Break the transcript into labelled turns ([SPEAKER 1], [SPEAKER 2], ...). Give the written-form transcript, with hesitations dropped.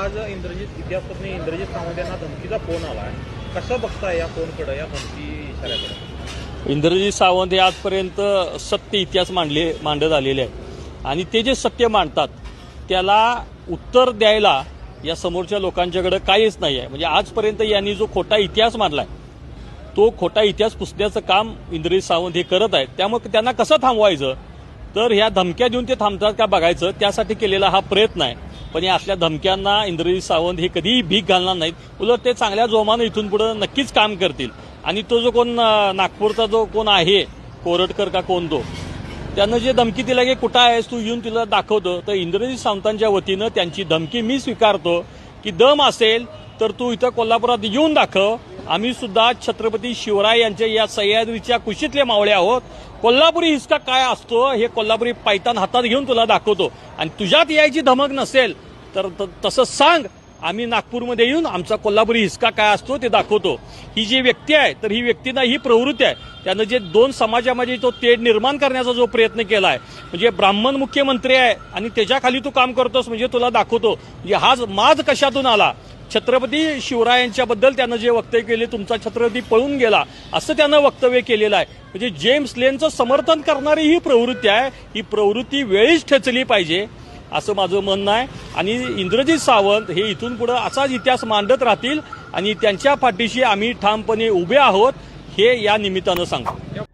[SPEAKER 1] आज इंद्रजित सावंत यांना धमकीचा फोन आला आहे, कसं बघताय या फोनकडे, या धमकी इशाऱ्याकडे?
[SPEAKER 2] इंद्रजित सावंत हे आजपर्यंत सत्य इतिहास मांडत आलेले आहे आणि ते जे सत्य मांडतात त्याला उत्तर द्यायला या समोरच्या लोकांच्याकडे काहीच नाही आहे. म्हणजे आजपर्यंत यांनी जो खोटा इतिहास मांडलाय तो खोटा इतिहास पुसण्याचं काम इंद्रजित सावंत हे करत आहेत. त्यामुळे त्यांना कसं थांबवायचं, तर ह्या धमक्या देऊन ते थांबतात का बघायचं, त्यासाठी केलेला हा प्रयत्न आहे. पण या असल्या धमक्यांना इंद्रजित सावंत हे कधीही भीक घालणार नाहीत. उलट ते चांगल्या जोमानं इथून पुढे नक्कीच काम करतील. आणि तो जो कोण नागपूरचा जो कोण आहे कोरटकर का कोण तो, त्यानं जे धमकी दिला की कुठं आहेस तू, येऊन तिला दाखवतो, तर इंद्रजित सावंतांच्या वतीनं त्यांची धमकी मी स्वीकारतो की दम असेल तर तू इथं कोल्हापुरात येऊन दाखव. आम्ही सुद्धा छत्रपती शिवराय यांच्या या सह्याद्रीच्या कुशीतले मावळे आहोत. कोल्हापुरी हिसका काय असतो हे कोल्हापुरी पायतान हातात घेऊन तुला दाखवतो. आणि तुझ्यात यायची धमक नसेल तर तसं सांग, आम्ही नागपूरमध्ये येऊन आमचा कोल्हापुरी हिसका काय असतो ते दाखवतो. ही जी व्यक्ती आहे तर ही व्यक्तीना ही प्रवृत्ती आहे. त्यानं जे दोन समाजामध्ये तो तेढ निर्माण करण्याचा जो प्रयत्न केला आहे, म्हणजे ब्राह्मण मुख्यमंत्री आहे आणि त्याच्याखाली तू काम करतोस म्हणजे तुला दाखवतो. म्हणजे हा माज कशातून आला. छत्रपती शिवरायांच्याबद्दल त्यानं जे वक्तव्य केले, तुमचा छत्रपती पळून गेला असं त्यानं वक्तव्य केलेलं आहे. म्हणजे जेम्स लेनचं समर्थन करणारी ही प्रवृत्ती आहे. ही प्रवृत्ती वेळीच ठेचली पाहिजे असं माझं म्हणणं आहे. आणि इंद्रजित सावंत हे इथून पुढे असाच इतिहास मांडत राहतील आणि त्यांच्या पाठीशी आम्ही ठामपणे उभे आहोत हे या निमित्तानं सांगतो.